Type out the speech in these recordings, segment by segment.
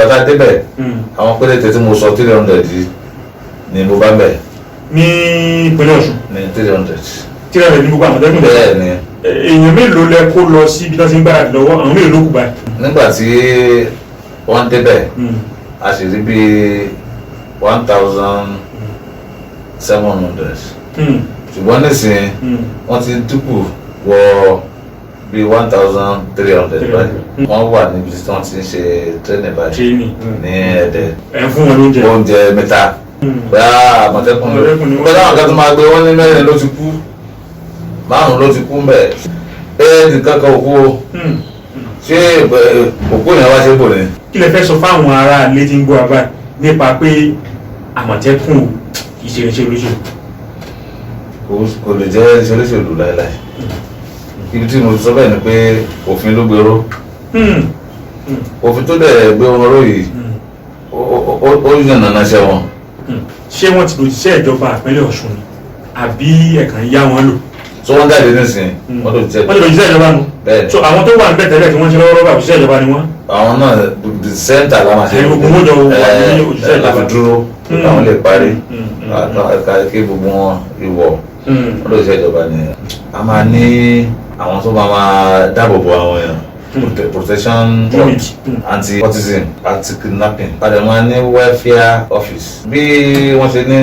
ìgbà tá a débẹ̀ àwọn péréte tí mo sọ 300 yìí ni mo bá ń bẹ̀. ní ìpínlẹ̀ Ọ̀ṣun. ní 300. 300 ní gbogbo àmọ̀tẹ́kùn. bẹ́ẹ̀ ni. èèyàn mélòó lẹ kó lọ sí ibi tó ti ń gbáradì lọ́wọ́ àwọn mélòó ló kù báyìí. nígbà tí wọ́n débẹ̀ a sì rí bíi 1,700 ṣùgbọ́n nísìnyí wọ́n ti dínkù wọ bíi 1,300 báyìí wọ́n wà níbi tí wọ́n ti ń ṣe training báyìí ní Ẹdẹ. ẹ fún wọn lóúnjẹ. oúnjẹ mẹ́ta bẹ́ẹ̀ àmọ̀tẹ́kùn bẹ́ẹ̀ àwọn kan tó máa gbé wọ́n ní mẹ́rin ló ti kú 5 ló ti kú ń bẹ̀ nìkan kan òkú ṣé òkú yẹn wá ṣe bò ní. kí lẹ fẹ́ sọ fáwọn ará ilé tí ń gbọ́ abá nípa pé àmọ̀tẹ́kùn ìṣeréṣe olóṣèlú. kò lè jẹ́ iṣẹ́ olóṣèlú láéláé ibi tí mo sọ bẹ́ẹ̀ ni pé òfin ló gbèrò òfin tó dẹ̀ gbé wọn ró yìí ó yàn nànà ṣẹ́ wọn. ṣé wọ́n ti lòṣìṣẹ́ ìjọba ìpínlẹ̀ Ọ̀ṣun ni àbí ẹ̀kan yá wọn lò. so wọ́n jáde nísìnyí wọ́n tó jẹ́. wọ́n ti lòṣìṣẹ́ ìjọba nu. bẹ́ẹ̀ so àwọn tó wà ń bẹ̀ tẹ́lẹ̀ tí wọ́n ṣe lọ́wọ́ bá òṣìṣẹ́ ìjọba ni wọ́n. àwọn náà the center la máa ṣe. ogun mọ́jọ wà ní òṣìṣẹ́ ìjọba. láti dúró káwọn lè parí kí gbogbo wọn ìwọ̀ wọ́n lòṣìṣẹ́ ìjọba ni. a máa ní àwọn tó máa dáàbò bo àwọn èèyàn protection anti-autism anti-kidnapping padà máa ní welfare office bí wọ́n ṣe ní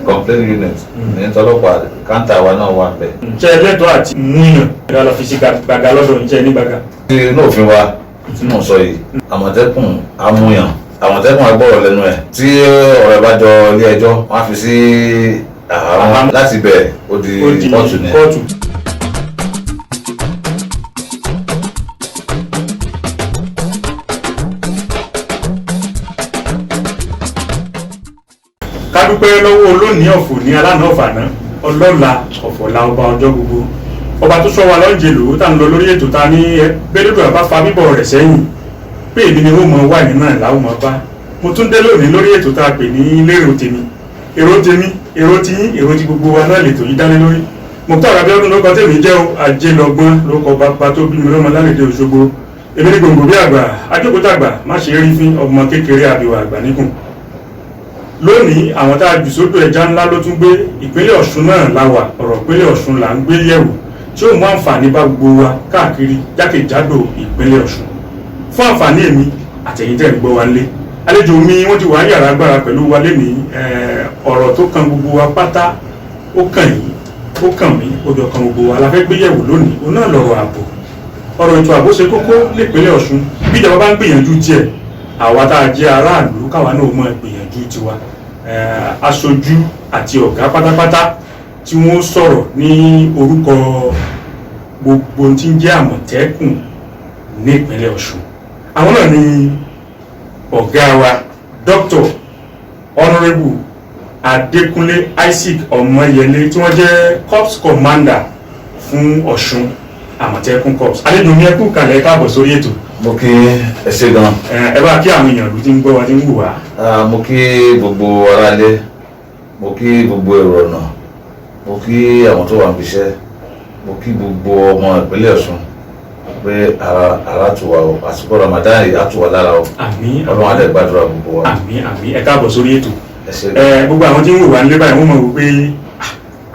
complaint unit ní tọ́lọ́pàá káńtà wa náà wà bẹ́ẹ̀. ṣe ẹlẹ́tọ́ àti múyàn ẹ̀rọ lọ fi sí gbàgà lọ́dọ̀ ń jẹ́ ní gbàgà. inú òfin wa tí mò ń sọ yìí àmọ̀tẹ́kùn amúyàn àmọ̀tẹ́kùn agbọ́rọ̀ lẹ́nu ẹ̀ tí ọ̀rẹ́ bá jọ ilé ẹjọ́ wọ́n á fi sí àhámọ́ láti bẹ̀ ó di kóòtù ni. dúpẹ́ lọ́wọ́ olónìí ọ̀fọ̀ ní alánà ọ̀fàná ọlọ́la ọ̀fọ̀lá ọba ọjọ́ gbogbo ọba tó sọ wa lọ́njẹ lò ó tà ń lọ lórí ètò ta ní bẹ́ẹ̀dọ́dọ̀ àbá fa bíbọ̀ rẹ̀ sẹ́yìn pé èmi ni wọ́n mọ wà nínú àìláwọ̀ mọ́ bá mo tún dé lónìí lórí ètò tá a pè ní lérò tèmi èrò tí èrò tí gbogbo wa náà lètò yìí dálé lórí Mukhtar Abiodun ló kọ tèmi jẹ́ o Ajélọgbọ́n ló kọ bàbá tó bí mi lọ́mọ lálẹ́dẹ̀ Òṣogbo èmi ní gbòǹgbò bí àgbà ajókòtà àgbà má ṣe rí fín ọmọ kékeré àbíwá àgbà níkùn lónìí àwọn tá a jù sódò ẹja ńlá ló tún gbé ìpínlẹ̀ Ọ̀ṣun náà láwà ọ̀rọ̀ ìpínlẹ̀ Ọ̀ṣun là ń gbé yẹ̀wò tí ó mú àǹfààní bá gbogbo wa káàkiri jákèjádò ìpínlẹ̀ Ọ̀ṣun fún àǹfààní èmi àtẹ̀yìn tẹ̀ ń gbọ́ wa lé àlejò mi wọ́n ti wà ní yàrá agbára pẹ̀lú wa lénìí ọ̀rọ̀ tó kan gbogbo wa pátá ó kàn yín ó kàn mí ó jọ kan gbogbo wa la fẹ́ gbé yẹ̀wò lónìí òun náà lọ̀rọ̀ ààbò ọ̀rọ̀ ètò ààbò ṣe kókó nípínlẹ̀ Ọ̀ṣun bí ìjọba bá ń gbìyànjú tiẹ̀ àwa tá a jẹ́ aráàlú káwa náà mọ̀ gbìyànjú tiwa aṣojú àti ọ̀gá pátápátá tí wọ́n sọ̀rọ̀ ní orúkọ gbogbo tí ń jẹ́ àmọ̀tẹ́kùn ní ìpínlẹ̀ Ọ̀ṣun àwọn náà ni ọ̀gá wa Dr. Honourable Adékúnlé Isaac Ọmọyẹlé tí wọ́n jẹ́ corps commander fún Ọ̀ṣun àmọ̀tẹ́kùn corps àlejò ní ẹkú kalẹ̀ káàbọ̀ sórí ètò. mo kí ẹ ṣé gan. ẹ bá kí àwọn èèyàn ló ti ń gbọ́ wa ti ń wù wá. mo kí gbogbo aráalé mo kí gbogbo èrò ọ̀nà mo kí àwọn tó wà níbi iṣẹ́ mo kí gbogbo ọmọ ìpínlẹ̀ Ọ̀ṣun pé ara tù wá o àsìkò Ramadan yìí á tù wá lára o. àmín Ọlọ́run á lè gbàdúrà gbogbo wa. àmín àmín ẹ káàbọ̀ sórí ètò. ẹ ṣé. gbogbo àwọn tí ń wù wá nílé báyìí wọ́n mọ̀ wípé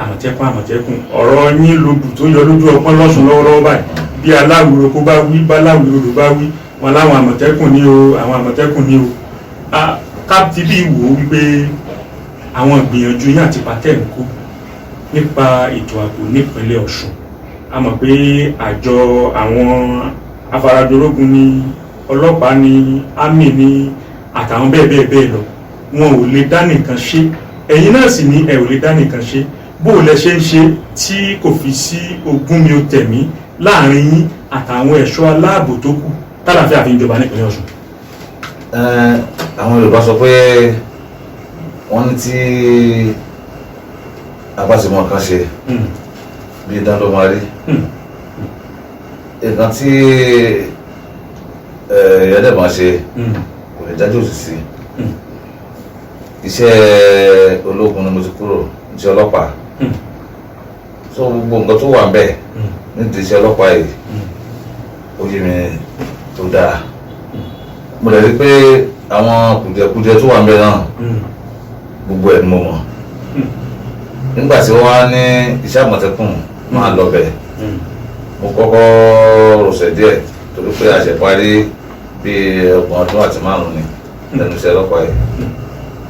àmọ̀tẹ́kùn ọ̀rọ̀ yín lodù tó yọ lójú ọpọ́n lọ́sùn lọ́wọ́lọ́wọ́ báyìí bí aláwùrọ̀ kó bá wí bá láwùrọ̀ odò bá wí wọn láwọn àmọ̀tẹ́kùn ní o àwọn àmọ̀tẹ́kùn ní o ká ti bí wò ó wípé àwọn ìgbìyànjú yín àti pàtẹ́ ń kó nípa ètò ààbò nípínlẹ̀ Ọ̀ṣun a mọ̀ pé àjọ àwọn afarajológun ní ọlọ́pàá ní àmì ní àtàwọn bẹ́ẹ̀ bẹ́ẹ̀ bẹ́ẹ̀ lọ wọn ò lè dá nìkan ṣe ẹ̀yin náà sì ní ẹ̀ ò lè dá nìkan ṣe bó lẹ ṣe ń ṣe tí kò fi sí ogún mi ò tẹ̀mí láàrin yín àtàwọn ẹ̀ṣọ́ aláàbò tó kù tálàfíà fi ń jọba nípínlẹ̀ Ọ̀ṣun. àwọn Yorùbá sọ pé wọ́n ní tí abáṣemọ̀ kan ṣe bí idán ló máa rí nǹkan tí ẹ̀yẹ́dẹ̀ máa ṣe kò lè dájú òsì sí iṣẹ́ ológun ni mo ti kúrò iṣẹ́ ọlọ́pàá so gbogbo nǹkan tó wà ń bẹ̀ nídìí iṣẹ́ ọlọ́pàá yìí ó yé mi tó dáa mo lè rí pé àwọn kùdìẹ̀kudiẹ tó wà ń bẹ náà gbogbo ẹ̀ ni mo mọ̀ nígbà tí wọ́n wá ní iṣẹ́ Àmọ̀tẹ́kùn máa lọ bẹ̀ mo kọ́kọ́ rọ̀ṣẹ̀ díẹ̀ torí pé àṣẹparí bíi 30 ọdún àti 5 ni lẹ́nu iṣẹ́ ọlọ́pàá yìí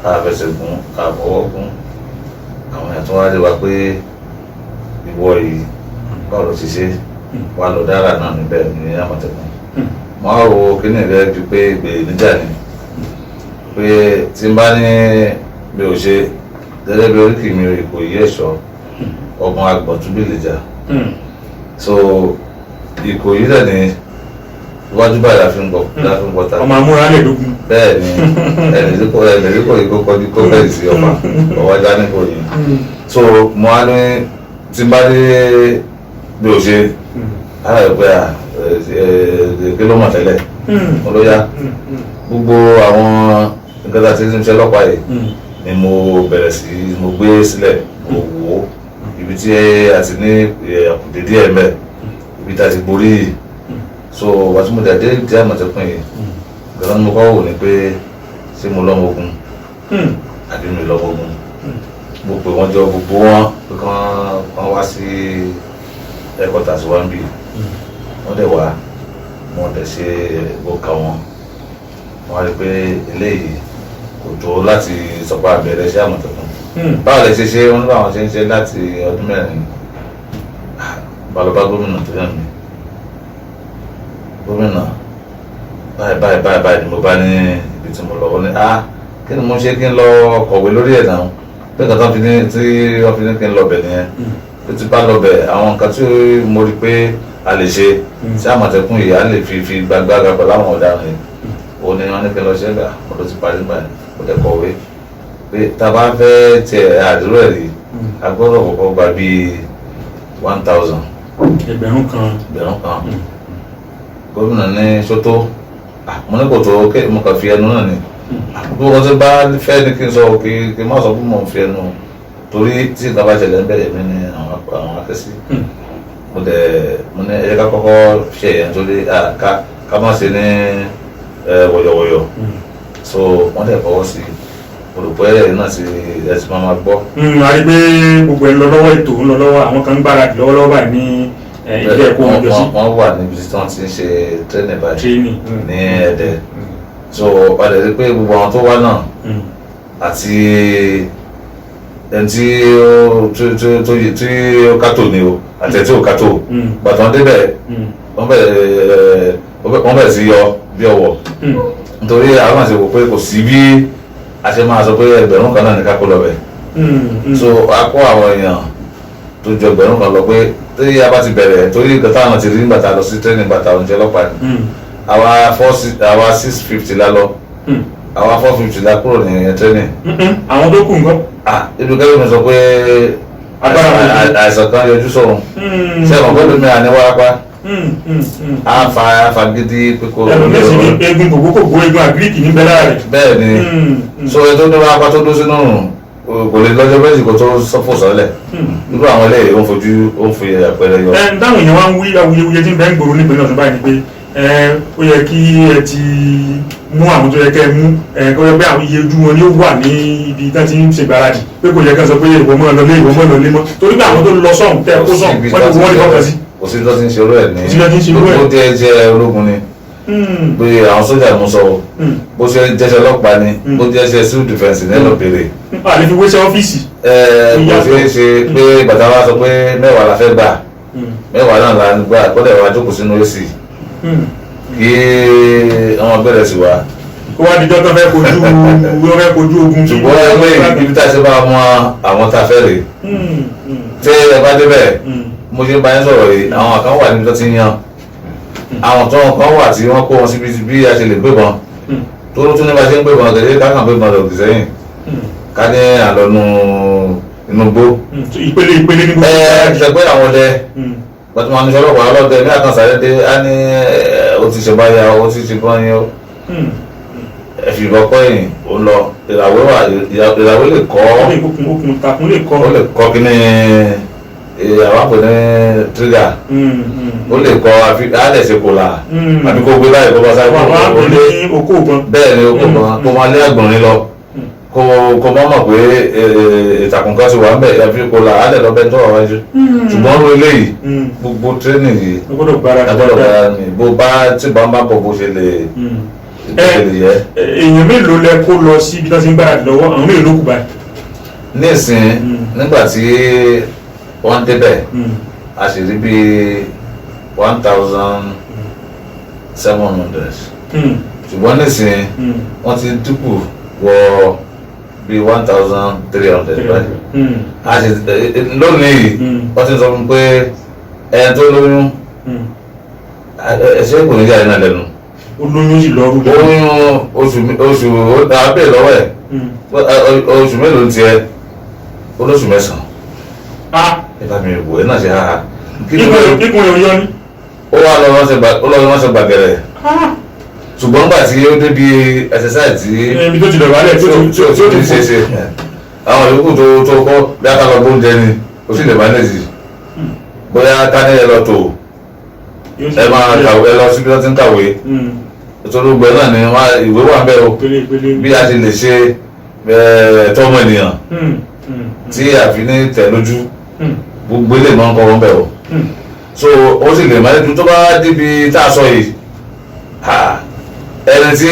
àfẹsẹ̀gùn àfọwọ́gùn àwọn èèyàn tó wá lé wa pé ìwọ yìí báwo ló ti ṣe wà lọ dára náà níbẹ̀ ní Àmọ̀tẹ́kùn wọ́n á wo kíní rẹ̀ bíi pé gbèrè níjà ni pé tí n bá ní mi ò ṣe gẹ́gẹ́ bí oríkì mi Ìkòyí ẹ̀ṣọ́ ọgbọ̀n agbọ̀ntúbí lè jà so Ìkòyí dẹ̀ ní iwájú báyìí la fi ń gbọ́ ta ọmọ amúra lè dógún bẹ́ẹ̀ ni ẹ̀ẹ́dẹ̀ẹ́dẹ́kọ̀ yìí kó kọjú kó bẹ́ẹ̀ sí ọwọ́ ajá ní Ìkòyí so mo á ní tí n bá dé bí o ṣe ara ẹ̀ pé kí ló mọ̀ tẹ́lẹ̀ mo ló yá gbogbo àwọn nǹkan tá a ti ń ṣe ọlọ́pàá yìí ni mo bẹ̀rẹ̀ sí mo gbé sílẹ̀ mo wò ó ibi tí a ti ní àkùdé díẹ̀ mẹ́ ibi tá a ti borí yìí so wàá tí mo dẹ̀ dé ìdí Àmọ̀tẹ́kùn yìí gbọ́dọ̀ ni mo kọ́ wò ní pé ṣé mo lọ́mọ ogun àbí mi lọ́mọ ogun mo pè wọ́n jọ gbogbo wọn pé kán wá sí ẹ̀kọ́tà sí wọ́n bí wọ́n dẹ̀ wá wọ́n dẹ̀ ṣe gbọ́ka wọn wọ́n rí pé eléyìí kò tó láti sọpá àbẹ̀rẹ̀ iṣẹ́ Àmọ̀tẹ́kùn báwo lè ṣe ṣe wọn nígbà wọn ṣe ń ṣe láti ọdún 4 balọba gómìnà tó yàn mí gómìnà báyìí ni mo bá ní ibi tí mo lọ wọ́n ní kí ni mo ṣe kí n lọ kọ̀wé lórí ẹ̀ náà pé nǹkan tó fi ní tí wọ́n fi ní kí n lọ bẹ̀ nìyẹn pé tí bá lọ bẹ̀ àwọn nǹkan tí mo rí pé a lè ṣe sí Àmọ̀tẹ́kùn yìí a lè fi gbàgbága pẹ̀lú àwọn ọ̀daràn yìí òun ni wọ́n ní kí n lọ ṣe gbà mo tó ti parí nígbà yẹn mo tẹ̀ kọ̀wé pé tá a bá fẹ́ tiẹ̀ àdúró ẹ̀ rí a gbọ́dọ̀ kọ́kọ́ gba bíi 1000 ẹgbẹ̀rún kan gómìnà ní sọ́tò mo ní kò tó mo kàn fi ẹnu náà ni bí wọ́n ti bá fẹ́ ní kí n sọ kí n má sọ fún mọ̀ fi ẹnu torí tí nǹkan bá ṣẹlẹ̀ ń bẹ̀rẹ̀ mí ní àwọn akẹ́sí mo ní ẹ̀yẹ ká kọ́kọ́ ṣe èèyàn torí ká má ṣe ní wọ̀yọ̀wọ̀yọ̀ so wọ́n dẹ̀ fọwọ́ sí olùkọ́ ẹ̀rẹ́ náà ti ẹ̀sìn máa gbọ́. a rí pé gbogbo ẹ̀ ń lọ lọ́wọ́ ètò ń lọ lọ́wọ́ àwọn kan ń gbáradì lọ́wọ́lọ́wọ́ báyìí ní ilé ẹ̀kọ́ wọn jọ sí. wọ́n wà níbi tí wọ́n ti ń ṣe training báyìí ní Ẹdẹ so padà rí pé gbogbo àwọn tó wá náà àti ẹni tí ó kátó ni o àti ẹni tí ó kátó gbàtàn débẹ̀ wọ́n bẹ̀rẹ̀ sí yọ bí ọwọ́ nítorí àwọn àti wò pé kò sí bí a ṣe máa sọ pé ẹgbẹ̀rún kan náà ní ká kó lọ bẹ̀ so a kó àwọn èèyàn tó jọ ẹgbẹ̀rún kan lọ pé tí a bá ti bẹ̀rẹ̀ torí nǹkan táwọn ti rí nígbà tá a lọ sí training nígbà tá a oúnjẹ ọlọ́pàá ni àwa 650 la lọ àwa 450 la kúrò ní training. àwọn tó kù nǹkan. ibi kẹ́lẹ́ mi sọ pé àìsàn kan yọjú sọ̀rùn sẹ́wọ̀n pẹ̀lú mi àní wárápá àfa gidi pé kò. ẹnu mẹ́sìn ní egun kògbókògbó egun àgíríkì ní bẹ́lá rẹ̀. bẹ́ẹ̀ ni so ètò ní wárápá tó dó sínú kò lè lọ́jọ́ méjì kó tó fò sọ́lẹ̀ irú àwọn eléyìí ó ń fi àpẹẹrẹ yọ. dáhùn èèyàn wá ń wí awuyewuye tí ń bẹ́ ń gbòòrò nípìnlẹ̀ Ọ̀ṣun báyìí ni pé ó yẹ kí ẹ ti mú àwọn tó yẹ kẹ́ ẹ mú kó yẹ pé àwọn iye ojú wọn ni ó wà ní ibi tí wọ́n ti ń ṣe gbáradì pé kò yẹ ká sọ pé ìwọ mọ́ lọ lé mọ́ torí pé àwọn tó lọ sọ̀hún tẹ́ kó sọ̀hún wọ́n ti wọ́n ní kọ́kọ́ sí. kò sí tó ti ń ṣe olú ẹ̀ ní gbogbo tí ẹ jẹ́ ológun ni pé àwọn sójà mú sọ bó ṣe jẹ́ṣẹ́ ọlọ́pàá ni bó jẹ́ṣẹ́ civil defence ní ẹ̀lọ́ béèrè. àlè fi wéṣẹ́ ọ́fíìsì. kò ṣeé ṣe pé bàtà wa sọ pé 10 la fẹ́ gbà 10 náà la gbà kọ́dẹ̀ wa jókòó sínú AC kí àwọn bẹ̀rẹ̀ sí wa. kó wá dijọ́ tó fẹ́ kojú ogun. ṣùgbọ́n ẹgbẹ́ ibi tá a ṣe bá mọ àwọn tá a fẹ́ rè tí ẹ bá débẹ̀ mo ṣe ń bá yín sọ̀rọ̀ yìí àwọn kan wà níbi tó ti ń yan àwọn tó kan wà tí wọ́n kó wọn síbi bí a ṣe lè gbébọn tó ló tún ní bá ṣe ń gbébọn gẹ̀gẹ́ kákan gbébọn lọ kì sẹ́yìn ká ní àlọ́nu inú gbó. ìpele ní gbogbo. ṣẹgbẹ́ àwọn ọdẹ gbàtí wọn ní ọlọ́pàá ọlọ́dẹ ní àkànṣe dé á ní ó ti ṣe báyà ó ti ṣe bọ́ yín ó ẹ̀fì ìbọ̀pọ̀ ẹ̀yìn ó lọ ìràwé lè kọ́ okùn takùn lè kọ́ ó lè kọ́ kí ní àwọn àpò ní trigger ó lè kọ àdẹ̀sẹ̀ kò là àbí kó gbé báyìí kó bá sáré wọ́n á pè ní okó ìbọn. bẹ́ẹ̀ ni okó ìbọn kó máa lé àgbọ̀nrín lọ kó má mọ̀ pé ìtàkùn kan ti wà ń bẹ̀ àbí kò là á lẹ̀ lọ́bẹ̀ tó wà wájú ṣùgbọ́n ó eléyìí gbogbo training yìí gbọ́dọ̀ gbára ni bó bá tí bá ń bá bọ̀ bó ṣe lè yẹ. èèyàn mélòó lẹ kó lọ sí ibi tí wọ́n ti ń gbáradì lọ́wọ́ àwọn mélòó ló kù báyìí. nísìn nígbà tí wọ́n débẹ̀ a sì rí bí 1,700 ṣùgbọ́n nísìn wọ́n ti dínkù wọ bí 1,300 báyìí a sì lónìí yìí wọ́n ti sọ fún pé ẹni tó lóyún ẹ̀ṣẹ́ kò ní jáde náà lẹ́nu olóyún sì lọ rúbọ. oyún oṣù abẹ́ lọ́wọ́ ẹ̀ oṣù mélòó tiẹ̀ olóṣù mẹ́sàn-án ìbá mi wò ẹ́ náà ṣe háha. kíkún yóò yọ ni. ó wá lọ wọ́n ṣe gbàgẹ̀rẹ̀ ṣùgbọ́n nígbà tí ó débi exercise tí ibi tó ti dọ̀bà lẹ̀ tí ó ti ṣe ṣe àwọn yòókù tó kọ́ bí a ká lọ gbóúnjẹ ni ó sì lè manage bóyá ká ní ẹ lọ tó ẹ máa kàwé ẹ lọ síbi tó ti ń kàwé ìtòlógbẹ náà ni ìwé wà ń bẹ o bí a ti lè ṣe tọ́mọ ènìyàn tí àfi ní tẹ̀ lójú gbogbo ilé ìmọ̀ ń kọ́ wọn bẹ̀ o so ó sì lè manage tó bá débi tá a sọ yìí ẹni tí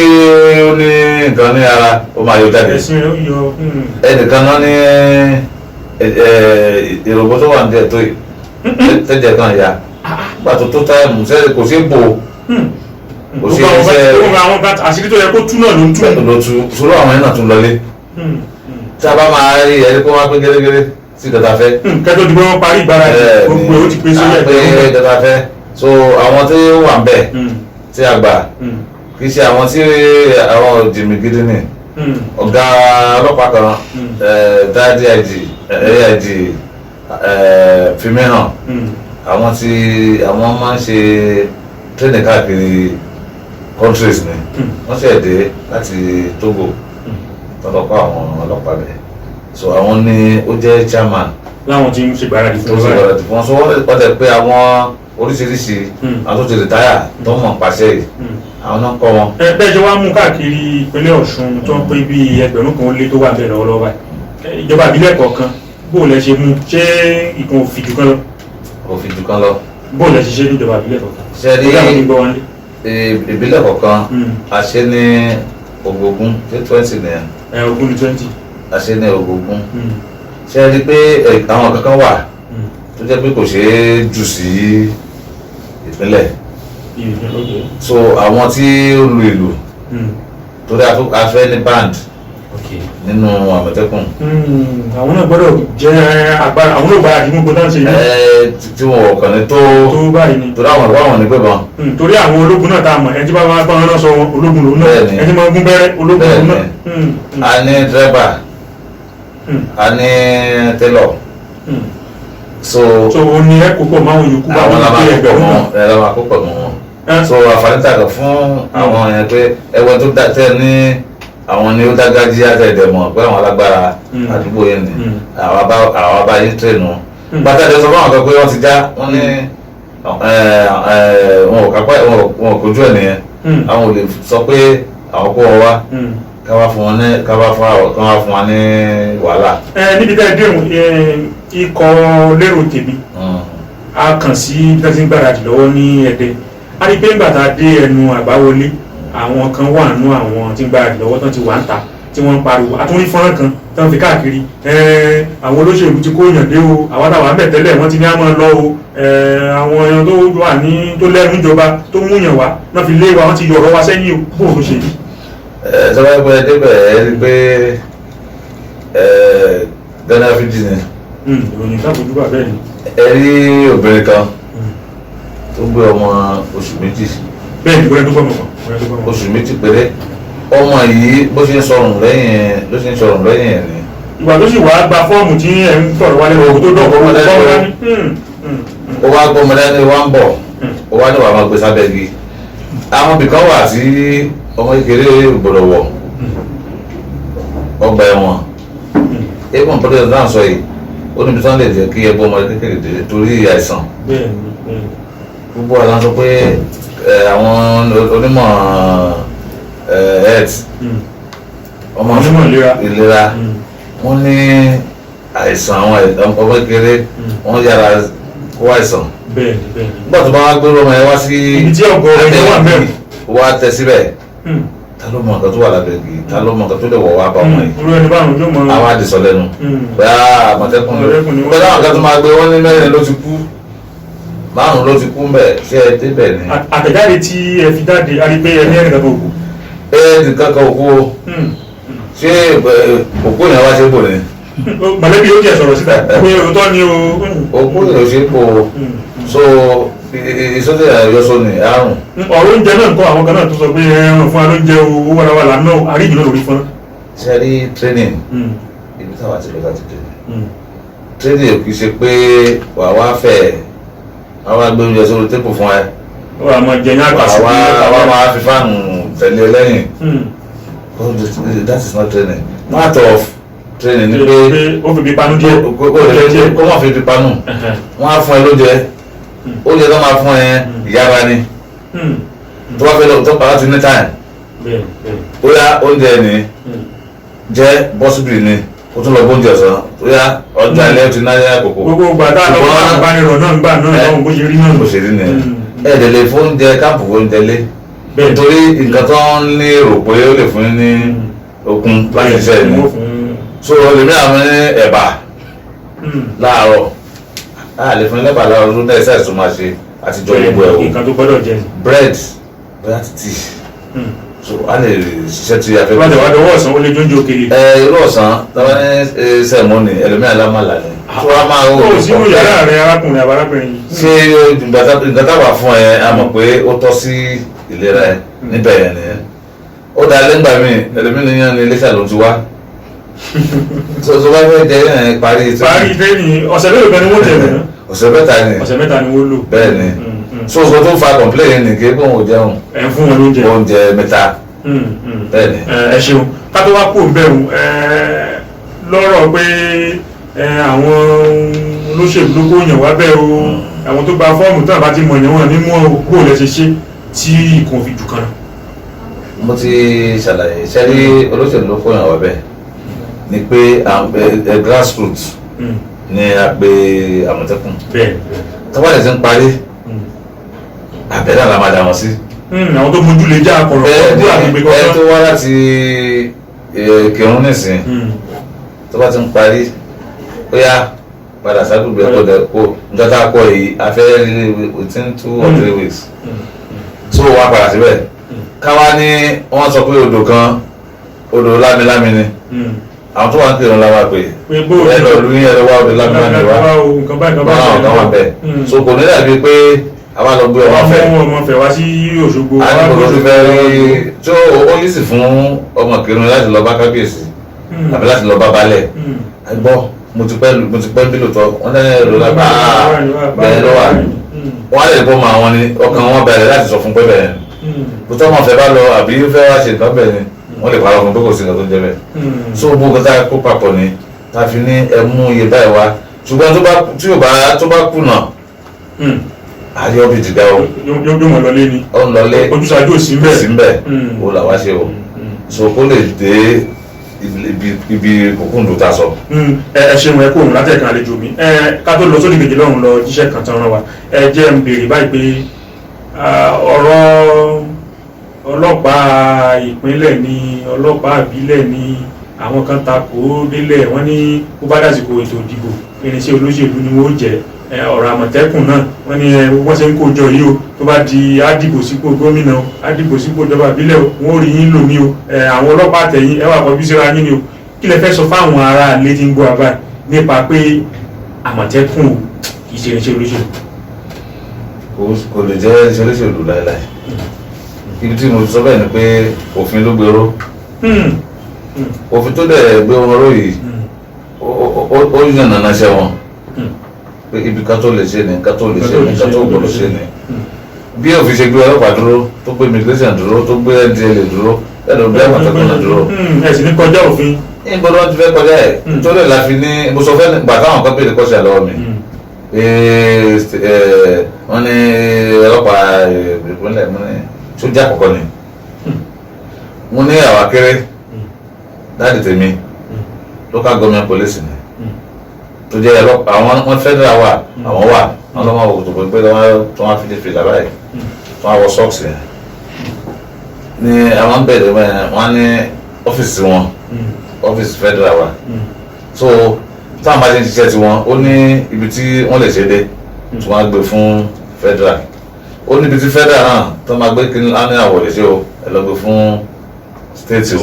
ó ní nǹkan ní ara ó máa yọ jáde ẹnìkan náà ní ìrògbò tó wà ní ẹ̀ tó yìí tẹ́jẹ̀ kan ya nígbà tó táìmù sẹ́yìn kò sí bò kò sí iṣẹ́ àṣírí tó yẹ kó tú náà ló ń tú sọ́rọ́ àwọn ẹ̀nà tún lọlé tí a bá máa rí ẹni kó wá pé gẹ́gẹ́rẹ́ sí dada fẹ́ kẹ́tọ́ di pé wọ́n parí ìgbáradì gbogbo ó ti pé sórí ẹ̀gbẹ́ dada fẹ́ so àwọn tí ó wà ń bẹ̀ tí a gbà kì í ṣe àwọn tí àwọn jìmì gidi ni ọ̀gá ọlọ́pàá kan dáàdì aig fìmẹ́hàn àwọn tí àwọn máa ń ṣe training káàkiri countries ni wọ́n ṣẹ̀ dé láti Togo tọ́lọ́pàá àwọn ọlọ́pàá bẹ̀ so àwọn ni ó jẹ́ chairman láwọn tí ń ṣe gbáradì fún wọn so wọ́n tẹ̀ pé àwọn oríṣiríṣi àwọn tó ti rìtáyà tó mọ̀ pàṣẹ yìí àwọn náà kọ́ wọn. bẹ́ẹ̀ jẹ́ wá mú káàkiri ìpínlẹ̀ Ọ̀ṣun tó ń pé bí ẹgbẹ̀rún kan ó lé tó wà bẹ́ẹ̀ lọ́wọ́lọ́wọ́ báyìí ìjọba ìbílẹ̀ kọ̀ọ̀kan bó lẹ ṣe mú ṣé ìkan òfin jù kan lọ. òfin jù kan lọ. bó lẹ ṣe ṣe ní ìjọba ìbílẹ̀ kọ̀ọ̀kan. ṣe rí ìbílẹ̀ kọ̀ọ̀kan a ṣe ní Ògògùn ṣé 20 nìyẹn. Ògùn ní 20. a ṣe ní Ògògùn. ṣe rí pé àwọn kankan wà tó jẹ́ pé kò ṣeé jù sí ìpínlẹ̀ so àwọn tí ó lu ìlú torí afẹ́ ní band nínú Àmọ̀tẹ́kùn. àwọn náà gbọ́dọ̀ jẹ́ agbára àwọn náà gbára dìbò gbọ́dọ̀ ṣe yìí. tí wọn ò kàn ní tó báyìí ni torí àwọn ìwà wọn ní pẹ́bọn. torí àwọn ológun náà tá a mọ̀ ẹni tí bá máa gbọ́n náà sọ ológun lòun náà ẹni tí máa gún bẹ́rẹ́ ológun lòun náà. a ní dírẹ́bà a ní télọ̀ so o ní ẹ kó pọ̀ máa ń yòókù bá wọn gbé ẹgbẹ̀rún náà. ẹ lọ́wọ́ àkópọ̀ mọ́ wọn so àǹfààní tàgà fún àwọn yẹn pé ẹgbẹ́ tó tẹ̀ ní àwọn ni ó dágájí àtẹ̀dẹ̀ mọ̀ pé àwọn alágbára àdúgbò yẹn ni àwọn abá yín tẹ̀nu pàtàkì sọ fún àwọn kan pé wọ́n ti já wọ́n ní wọn ò kápá wọn ò kojú ẹ̀ nìyẹn àwọn ò lè sọ pé àwọn kó wọn wá káwá fún wa ní wàhálà. níbi tẹ́ ẹ déhùn ikọ̀ lérò tèmi a kàn sí bí wọ́n ti ń gbáradì lọ́wọ́ ní Ẹdẹ a rí pé nígbà tá a dé ẹnu àbáwọlé àwọn kan wà nínú àwọn tí ń gbáradì lọ́wọ́ tán ti wà ń ta tí wọ́n ń pariwo àtúnrí fọ́nrán kan tán fi káàkiri àwọn olóṣèlú ti kó yàn dé o àwọn táwọn àmẹ́tẹ́lẹ̀ wọ́n ti ní àmọ́ lọ o àwọn èèyàn tó wà ní tó lẹ́nu ìjọba tó mú yàn wá náà fi lé wa wọ́n ti yọ ọ̀rọ̀ wa sẹ́yìn o bó o ló ṣe yìí. ìjọba ẹgbẹ́ débẹ̀ ẹ rí pé Ghana fiji ni. ìròyìn ìtàkùjú bàbá ẹ̀ ni. ẹ rí obìnrin kan tó gbé ọmọ oṣù méjì. bẹ́ẹ̀ ni bóyá tó gbọ́ mọ̀ oṣù méjì péré ọmọ yìí bó ṣe ń sọrùn lẹ́yìn ẹ̀ ni. ìgbà tó sì wá gba fọ́ọ̀mù tí ẹ̀ ń tọ̀rọ̀ wálé owó tó dọ̀kọ̀ owó tó bọ́ dání. ó wá gbọ́ ọmọdé ní wá ń bọ̀ ó wá ní wàá máa gbé sábẹ́gi àwọn ibìkan wà tí ọmọ kékeré gbọ́dọ̀ wọ̀ ọgbà ẹ̀wọ̀n ẹ̀gbọ́n pọ́tẹ́tì náà sọ yìí ó níbi tí wọ́n lè jẹ́ kí ẹbọ ọmọ kékeré dé torí àìsàn. Gbogbo àlá sọ pé àwọn onímọ̀ health ọmọ ìlera wọ́n ní àìsàn àwọn ọmọ kékeré wọ́n yára kó àìsàn. Nígbà tó bá wá gbé ọmọ yẹn wá sí abẹ́rẹ́ wá tẹ síbẹ̀ ta ló mọ nǹkan tó wà lábẹ́ igi ta ló mọ nǹkan tó lè wọ̀ wá bá ọmọ yìí àwọn àdìsọ lẹ́nu bẹ́ẹ̀ àmọ̀tẹ́kùn ni bẹ́ẹ̀ láwọn kan tó máa gbé wọ́n ní mẹ́rin ló ti kú 5 ló ti kú mbẹ̀ ṣé ẹ débẹ̀ ni. àtẹ̀jáde tí ẹ fi jáde a rí pé ẹ ní ẹnì kankan òkú. nǹkan kan òkú o ṣé òkú yẹn wá ṣe bò ni. mọ̀lẹ́bí ó jẹ́ sọ̀rọ̀ síta pé òótọ́ ni o. òkú yẹn ò ṣe bò so ìsọdẹ àyọsọ ni àrùn. ọ̀rọ̀ oúnjẹ náà kọ́ àwọn kan náà tó sọ pé ẹran fún alóúnjẹ owó wàlàwàlà náà àríyìn náà lórí fún. ṣe rí training ibi táwa ti lọ láti dé training kì í ṣe pé wà wá fẹ́ àwa gbé oúnjẹ sórí tépù fún ẹ. wà á mọ jẹ ní àgbà sí i. àwa máa fi fáànù tẹ̀lé lẹ́yìn. that is not training. part of training ni pé ó fi bí panu díẹ̀. kó wọ́n fi bí panu wọ́n á fún ẹ lóúnjẹ oúnjẹ tó máa fún ẹ ìyára ni tó bá fẹ́ lọ tó bá ti ní time bóyá oúnjẹ ni jẹ́ bọ́sibì ni ó tún lọ bóúnjẹ ọ̀sán bóyá ọjọ́ ilé ti náyà àkókò. gbogbo gbàdá lọ́wọ́ àbánirọ̀ náà gbà náà lọ́wọ́ bó ṣe rí náà. bó ṣe rí ni ẹ̀ẹ́dẹ̀ lè fún oúnjẹ káàpù oúnjẹ lé nítorí nǹkan tó ń ní rò pé ó lè fún ní okun láti ṣiṣẹ́ ni so lèmi àwọn ní ẹ̀bà láàárọ̀ lè fún ẹlẹ́bàá láàárọ̀ ló dá ẹ̀sẹ̀ tó máa ṣe àtijọ́ gbogbo ẹ̀ o nǹkan tó gbọ́dọ̀ jẹ bread bóyá tea so a lè ṣiṣẹ́ tí a fẹ́. wọ́n wá dọwọ́ ọ̀sán ó lè jóúnjẹ òkèlè. irú ọ̀sán tọ́wọ́ ní sẹ́mọ́nì ẹlòmí alámàlà ni. tó a máa ń wò ó sínú yàrá rẹ arákùnrin àbárábìnrin. ṣé nǹkan táwa fún ẹ a mọ̀ pé ó tọ́ sí ìlera ẹ níbẹ̀ yẹn ni ó dá lẹ́ngbà míì ẹlòmí nìyẹn ní iléeṣẹ́ ló ti wá. tó bá fẹ́ jẹ ẹ parí training ọ̀sẹ̀ mélòó kan ni wọ́n tẹ̀lé náà. ọ̀sẹ̀ mẹ́ta ni wọ́n lò. bẹ́ẹ̀ ni so tó fa complain ni kí bóun ò jẹun. ẹ fún wọn lóúnjẹ. oúnjẹ mẹ́ta. bẹ́ẹ̀ ni. ẹ ṣeun ká tó wá kó bẹ́ẹ̀ lọ́rọ̀ pé àwọn olóṣèlú ló kó yàn wá bẹ́ẹ̀ o àwọn tó gba fọ́ọ̀mù tó àbá ti mọ̀ yàn wọ́n ní mú kó lẹ́ ṣe ṣe tí ìkan fi jù kan. mo ti ṣàlàyé ṣẹ́rí olóṣèlú ló kó yàn wá bẹ́ẹ̀ ni pé grassroots ni a pe Àmọ̀tẹ́kùn. bẹ́ẹ̀ tọ́wọ́ ti ń parí àbẹ̀dá la máa dà wọ́n sí. àwọn tó mójú lè já akọ̀rọ̀ bẹ́ẹ̀ tó wá láti Kírun nísìn tó bá ti ń parí ó yá padà ságbègbè ẹ̀kọ́ dẹ̀ kó nǹkan tá a kọ yìí a fẹ́ rí within 2 or 3 weeks so wá padà síbẹ̀ káwá ní wọ́n sọ pé odò kan odò lámilámi ni àwọn tó wà ń Kírun la wá pé ẹ lọ lu yín ẹ lọ wá odò lámilámi wá àwọn kan wà bẹ́ẹ̀ so kò ní dàbí pé àwa lọ gbé ọmọ fẹ́ wá sí Òṣogbo. a ní kò tó fẹ́ rí tó ó yí sì fún ọmọ Kírun láti lọ bá kábíyèsí àbí láti lọ bá balẹ̀ ẹgbọ́ mo ti pẹ́ bí lòótọ́ wọ́n lẹ́yìn ẹ̀rọ lágbá bẹ̀rẹ̀ lọ́wọ́ wọ́n á lè bọ́ mọ àwọn ni ọkàn wọn bẹ̀rẹ̀ láti sọ fún pé bẹ̀rẹ̀ lòótọ́ ọmọ fẹ́ bá lọ àbí fẹ́ wá ṣe nǹkan bẹ̀rẹ̀ ni wọ́n lè parọ́ fún pé kò sí nǹkan tó jẹ́ bẹ́ẹ̀ so gbogbo tá a kó papọ̀ ni tá a fi ní ẹmú iye báyìí wá ṣùgbọ́n tó bá kùnà ayé ọbí ti dá o. yóò mọ lọlé ni. ó ń lọlé ojúṣàjú òsì ń bẹ. òsì ń bẹ o là wá ṣe o so kó lè dé ibi kòkòndò tá a sọ. ẹ ṣeun ẹ kó òun látẹ̀kan àlejò mi ká tó lọ sódì kejì lọ́run lọ jíṣẹ́ kan tán rán wa ẹ jẹ́ ń béèrè báyìí pé ọ̀rọ̀ ọlọ́pàá ìpínlẹ̀ ni ọlọ́pàá ìbílẹ̀ ni àwọn kan takò délẹ̀ wọ́n ní ó bá dàsìkò ètò ìdìbò irinṣẹ́ olóṣèlú ni wọ́n jẹ́ ọ̀rọ̀ Àmọ̀tẹ́kùn náà wọ́n ní wọ́n ṣe ń kó jọ yìí o tó bá di àdìbò sípò gómìnà o àdìbò sípò ìjọba ìbílẹ̀ o wọ́n rí yín lò ní o àwọn ọlọ́pàá àtẹ̀yìn ẹ wà kọjú síra yín ni o kí lẹ fẹ́ sọ fáwọn ará ilé tí ń gbọ́ abá nípa pé Àmọ̀tẹ́kùn o kì í ṣe irinṣẹ́ olóṣèlú. kò lè jẹ́ irinṣẹ́ olóṣèlú láéláé ibi tí mo sọ bẹ́ẹ̀ ni pé òfin ló gbèrò òfin tó dẹ̀ gbé wọn ró yìí ó yàn nànà ṣẹ́ wọn pé ibi ká tó lè ṣe ni ká tó lè ṣe ni ká tó gbọ́dọ̀ ṣe ni bí òfin ṣe gbé ọlọ́pàá dúró tó gbé immigration dúró tó gbé ndla dúró ẹ̀dọ̀ bí Àmọ̀tẹ́kùn náà dúró. ẹ sì ní kọjá òfin. níbo ni wọ́n ti fẹ́ kọjá ẹ̀ nítorí ẹ̀ la fi ní mo sọ fẹ́ nígbà táwọn kan béèrè kọ́ṣẹ́ lọ́wọ́ mi wọ́n ní ọlọ́pàá ìpínlẹ̀ mo ní sójà àkọ́kọ́ ni mo ní àwọn akéré dáàdì tèmi local government police ni tó jẹ́ ọlọ́pàá àwọn federal wà àwọn wà wọn lọ́wọ́ òkùtù pé tí wọ́n fi lè fi làbá yìí tí wọ́n wọ sọ́ọ̀sì yẹn ni àwọn bẹ̀rẹ̀ wọ́n ní ọ́fíìsì wọn ọ́fíìsì federal wà so táwọn bá ṣe ń ṣiṣẹ́ tiwọn ó ní ibi tí wọ́n lè ṣe dé tí wọ́n á gbé fún federal ó ní ibi tí federal náà tó máa gbé kí á ní àwọ̀ lè ṣe o ẹ lọ gbé fún state o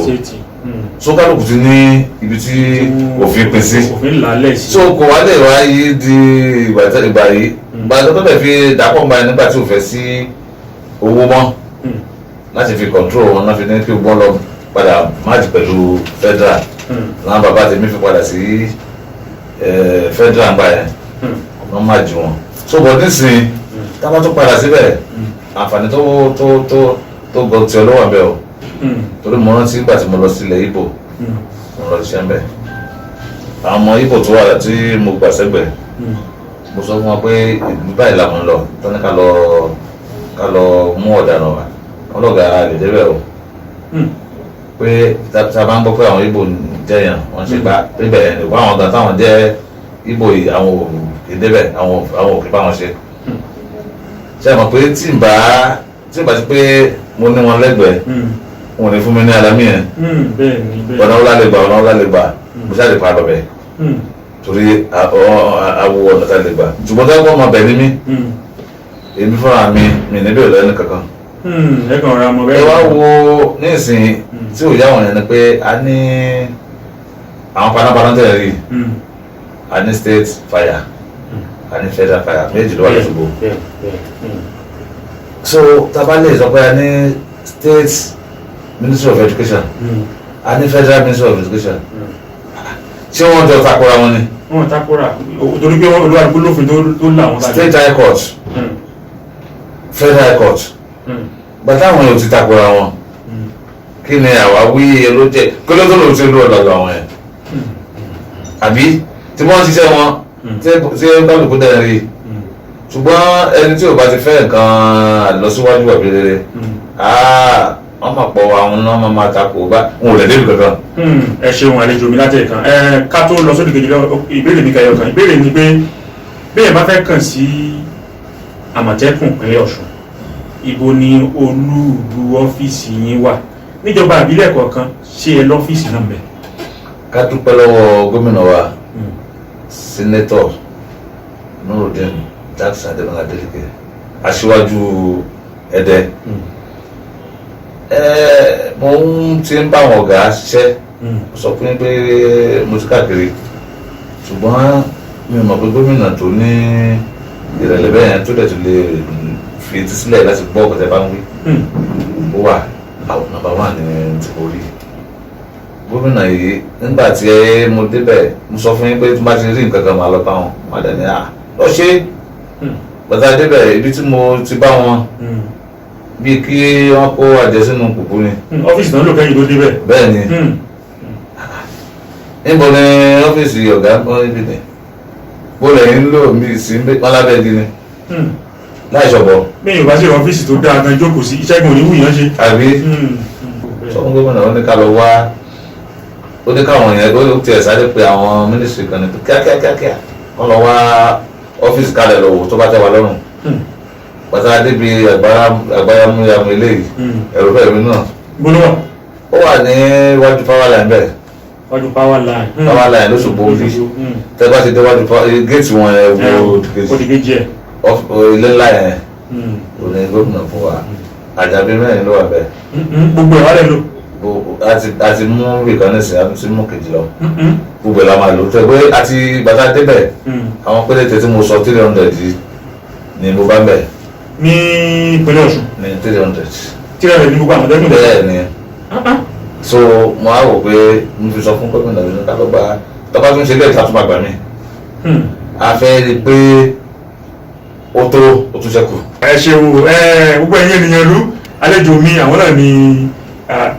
so kálukú ti ní ibi tí òfin pín sí so kò wá lè wá yí di ìgbà yìí ìgbà tó bẹ̀ fi dàpọ̀ gba nígbà tí ò fẹ́ sí owó mọ́ láti fi control wọn náà fi ní kí wọ́n lọ padà máàjì pẹ̀lú federal láwọn bàbá tèmi fi padà sí federal gbà yẹn wọ́n máàjì wọn so bọ̀ nísìnyí tábà tó padà síbẹ̀ àǹfààní tó gbọ́ tí ọlọ́wọ́ bẹ́ẹ̀ o torí mo rántí nígbà tí mo lọ sílẹ̀ Ìgbò mo lọ ṣiṣẹ́ mbẹ̀ àwọn ọmọ Ìgbò tó wà tí mo gbà sẹ́gbẹ̀ẹ́ mo sọ fún wọn pé ìlú báyìí làwọn ń lọ tó ní ká lọ mú ọ̀daràn wa wọn lọ́gà lè débẹ̀ o pé tá a bá ń gbọ́ pé àwọn Ìgbò jẹ́yàn wọ́n ṣe gbá débẹ̀ ẹ̀ nípa àwọn ọ̀gá táwọn jẹ́ Ìgbò yìí àwọn òkè débẹ̀ àwọn òkè bá wọn ṣe ṣe mọ̀ pé tí n bá ti pé mo ní wọn lẹ́gbẹ̀ẹ́ wọn ní fún mi ní alámì yẹn ọ̀nà ọ̀la lè gbà mo ṣáà lè pa lọ bẹ̀ torí awo ọ̀nà tá lè gbà ṣùgbọ́n tó wọ́n máa bẹ̀ ní mí èmi fúnra mi níbẹ̀ ò lẹ́nu kankan. ẹ wá wo ní ìsìn tí ò yá wọn yẹn ni pé a ní àwọn panápaná tẹ̀lé rí a ní state fire a ní federal fire méjì ló wà lọ́sọ̀gbọ̀ so tabale sọ pé a ní state ministry of education a ní federal ministry of education ṣé wọ́n jọ takora wọn ni. wọ́n takora torí pé wọ́n olúwa gbólófin tó là wọn. state high court federal high court bàtà àwọn yóò ti takora wọn kí ni àwa wí ló jẹ kí ló tó lò ó ti lò ọ̀dọ̀ àwọn yẹn àbí tí wọ́n ṣiṣẹ́ wọn tí kálukú dẹ̀ rí ṣùgbọ́n ẹni tí ò bá ti fẹ́ nǹkan àlọsíwájú àbí rere wọ́n máa pọ̀ àwọn náà máa máa takò bá wọn ò lè débi kankan. ẹ ṣeun àlejò mi láti ẹ̀kan ká tó lọ sódì kejì ìbéèrè mi kẹyọ kan ìbéèrè ni pé bẹ́ẹ̀ bá fẹ́ kàn sí Àmọ̀tẹ́kùn ìpínlẹ̀ Ọ̀ṣun ibo ni olú ọ́fíìsì yín wà níjọba àbílẹ̀ kọ̀ọ̀kan ṣé ẹ lọ́fíìsì náà bẹ̀. ká dúpẹ́ lọ́wọ́ gómìnà wa sẹ́nẹ́tọ̀ Nurudeen Jackson Adébáyọ̀ Adeleke aṣíwájú Ẹdẹ mo ti ń bá àwọn ọ̀gá ṣiṣẹ́ sọ fún mi pé mo ti káàkiri ṣùgbọ́n mi ò mọ̀ pé gómìnà tó ní ìrẹ̀lẹ̀ bẹ́ẹ̀ yẹn tó dẹ̀ tó lè fi etí sílẹ̀ láti gbọ́ ọ̀kọ̀tẹ́ bá ń wí ó wà nọ́mbà 1 ní ti orí gómìnà yìí nígbà tí mo débẹ̀ mo sọ fún yín pé tí mo bá ti rí nǹkan kan máa lọ bá wọn máa dẹ̀ ní lọ ṣe bàtà débẹ̀ ibi tí mo ti bá wọn bí kí wọ́n kó àjẹ sínú kùkú ni. ọ́fíìsì náà ló kẹ́yìn tó débẹ̀. bẹ́ẹ̀ ni níbo ni ọ́fíìsì ọ̀gá kan níbi ni bó lẹ́yìn ń lò mí sí pálábẹ́ẹ̀dì ni láì ṣọ̀bọ̀. bí yorùbá ṣe ọ́fíìsì tó dáa gan jókòó sí ìṣẹ́gun oníwù yẹn ṣe. àbí sọ fún gómìnà ó ní ká lọ wá ó ní káwọn yẹn ó tiẹ̀ sáré pé àwọn mínísítì kan ní kíákíákíá wọ́n lọ wá ọ́fíìsì kalẹ̀ lọ́wọ́ tó bá tẹ́ wa lọ́rùn pàtàkì débi àgbáyámúyàmú eléyìí ẹ̀rọ bẹ́ẹ̀ mi náà. gbólóhà. ó wà ní iwájú power line bẹ́ẹ̀. iwájú power line. power line lóṣogbo orí tẹ́ bá ti dé iwájú géètì wọn ẹ̀ wo òdìkejì ẹ̀. ilé ńlá yẹn ò ní gómìnà fún wa àjàbí mẹ́rin ló wà bẹ́ẹ̀. gbogbo ẹ̀ wá lẹ́ lò. àti mú ìkànnìsì àti mú kejì lọ gbogbo ẹ̀ la máa lò tẹ́ pé àti bàtà débẹ̀ àwọn pélété tí mo sọ 300 yìí ni mo bá ń bẹ̀. ní ìpínlẹ̀ Ọ̀ṣun. ní 300. 300 ní gbogbo Àmọ̀tẹ́kùn. bẹ́ẹ̀ ni so mo á wò pé mo fi sọ fún gómìnà mi ká ló bá tọ́ba tún ṣe bẹ́ẹ̀ ká tún máa gbà mí. a fẹ́ rí i pé ó tún ṣẹ́kù. ẹ ṣeun gbogbo ẹ̀yin ènìyàn lú àlejò mi àwọn náà ni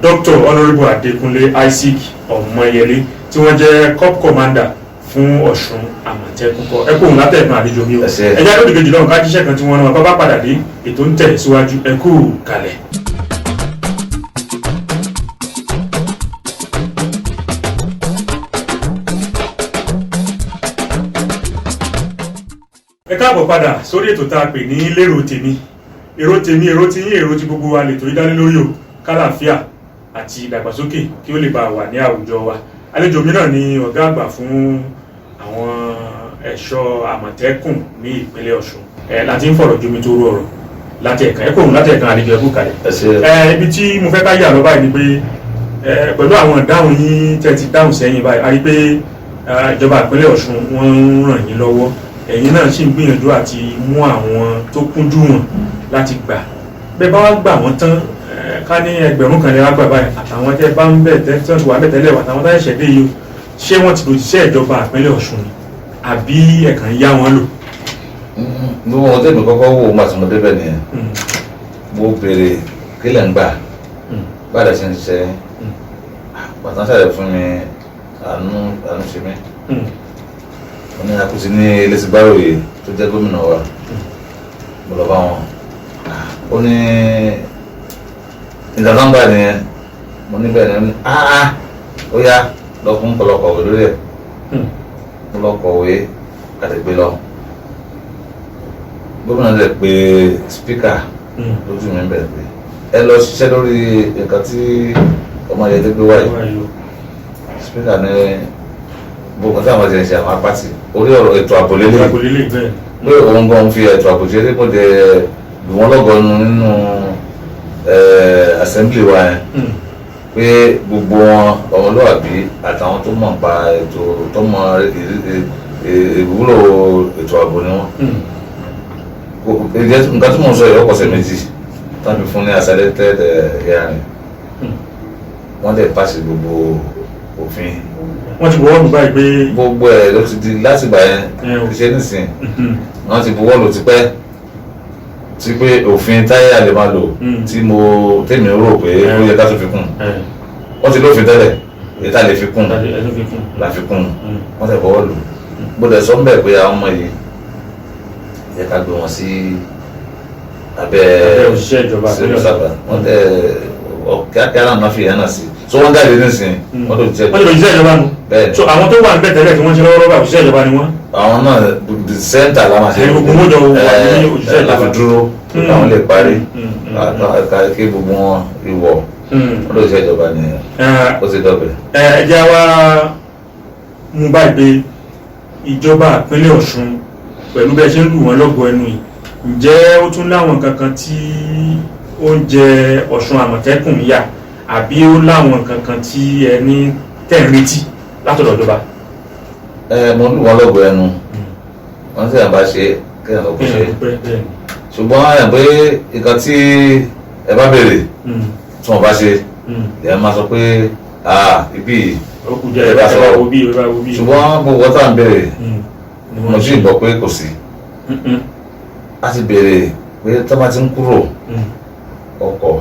Dr. Honourable Adékúnlé Isaac Ọmọyẹlé tí wọ́n jẹ́ corp commander fún Ọ̀ṣun Àmọ̀tẹ́kùn kọ ẹ kóhùn látẹ̀kùn àlejò mi o ẹjẹ́ lóde kejì lọ́run ká jíṣẹ́ kan tí wọ́n rán bá padà dé ètò ń tẹ̀ síwájú ẹ kú kalẹ̀. ẹ káàbọ̀ padà sórí ètò tá a pè ní lérò tèmi èrò tèmi èrò tí yín èrò tí gbogbo wa lè tó ìdánilórí o kálàáfíà àti ìdàgbàsókè kí ó lè bá wà ní àwùjọ wa àlejò mi náà ni ọ̀gá àgbà fún àwọn ẹ̀ṣọ́ Àmọ̀tẹ́kùn ní ìpínlẹ̀ Ọ̀ṣun láti ń fọ̀rọ̀ jomi tó rú ọ̀rọ̀ láti ẹ̀kan ẹ kóhùn láti ẹ̀kan àlejò ẹ̀kú kalẹ̀ ibi tí mo fẹ́ ká yà lọ báyìí ni pé pẹ̀lú àwọn ìdáhùn yín tẹ́ ti dáhùn sẹ́yìn báyìí a rí pé ìjọba ìpínlẹ̀ Ọ̀ṣun wọ́n ń ràn yín lọ́wọ́ ẹ̀yin náà sì ń gbìyànjú àti mú àwọn tó kúnjú wọn láti gbà bẹ́ẹ̀ bá wá gbà wọ́n tán ká ní ẹgbẹ̀rún kan lè wá gbà báyìí àtàwọn tẹ́ bá ń bẹ̀ tẹ́ tí wọ́n ti wà bẹ̀ tẹ́lẹ̀ wà àtàwọn tẹ́ ṣẹ̀dé yìí ṣé wọ́n ti lòdìṣẹ́ ìjọba ìpínlẹ̀ Ọ̀ṣun ni àbí ẹ̀kan yá wọn lò. bí wọn tẹ̀mí kọ́kọ́ wò ó mà tí mo débẹ̀ nìyẹn mo béèrè kílẹ̀ ń gbà bàdà ṣe ń ṣe bàtà ṣàlẹ̀ fún mi àánú ṣe mí wọ́n ní akúti ní Elésìbáròyè tó jẹ́ gómìnà wa mo lọ bá wọn ó ní ìdàgbàgbà nìyẹn mo níbẹ̀ ní ó yá lọ fún kọlọkọ̀wé lórí ẹ̀ mo lọ kọ̀wé àtẹ̀gbé lọ gómìnà rẹ̀ pé spíkà lójú mi bẹ̀rẹ̀ pé ẹ lọ ṣiṣẹ́ lórí nǹkan tí ọmọ yẹn tó gbé wáyé spíkà ní gbogbo táwọn ọmọdé ń ṣe àwọn apáti orí ọ̀rọ̀ ètò ààbò lélẹ̀ pé òun gan fi ètò ààbò ṣeré kó de lù wọ́n lọ́gọ́nu nínú assembly wa yẹn pé gbogbo wọn ọmọlúwàbí àtàwọn tó mọ̀ nípa ètò tó mọ̀ ìwúlò ètò ààbò ni wọ́n nǹkan tí mò ń sọ yìí ọ̀pọ̀sẹ̀ méjì tàbí fún ní accelerated hearing wọ́n dẹ̀ pàṣẹ gbogbo òfin wọ́n ti buwọ́lù báyìí pé gbogbo ẹ̀ ló ti di láti gbà yẹn kì í ṣe nísìn wọ́n ti buwọ́lù ti pẹ́ tí pé òfin táyé àlè máa lò tí tèmi rò pé ó yẹ ká tó fi kún wọ́n ti lófin tẹ́lẹ̀ èyí tá a lè fi kún la fi kún wọ́n ti buwọ́lù gbọ́dọ̀ sọ ń bẹ̀ pé àwọn ọmọ yìí yẹ ká gbé wọn sí abẹ́ òṣìṣẹ́ ìjọba wọ́n tẹ kíákíá náà máa fi yẹn náà sí so wọ́n jáde nísìnyí wọ́n tó jẹ́ ìjọba nù so àwọn tó wà níbẹ̀ tẹ́lẹ̀ tí wọ́n ṣe lọ́wọ́ rọ́bà òṣìṣẹ́ ìjọba ni wọ́n. àwọn náà the center la máa ṣe gbogbo mọ́jọ wà ní òṣìṣẹ́ ìjọba láfi dúró káwọn lè parí kí gbogbo wọn ìwọ̀ wọ́n tó ṣiṣẹ́ ìjọba ni ó ti dọ̀bẹ̀. ẹ jẹ́ wá mú báyìí pé ìjọba ìpínlẹ̀ Ọ̀ṣun pẹ̀lú bẹ́ẹ̀ ṣe ń lù wọ́n lọ́gọ ẹnu yìí ǹjẹ́ ó tún láwọn kankan tí ó ń jẹ Ọ̀ṣun Àmọ̀tẹ́kùn yà àbí ó láwọn kankan tí ẹni tẹ̀ ń retí látọ̀dọ̀ ìjọba. mo lù wọ́n lọ́gọ ẹnu wọ́n sì àbá ṣe kéèyàn lọ́kọ́ ṣe ṣùgbọ́n ẹ̀ pé nǹkan tí ẹ bá béèrè tí wọ́n bá ṣe ẹ máa sọ pé ibi ẹ bá sọ ṣùgbọ́n gbogbo tá à ń béèrè mo sì gbọ́ pé kò sí a ti béèrè pé tó bá ti ń kúrò ọkọ̀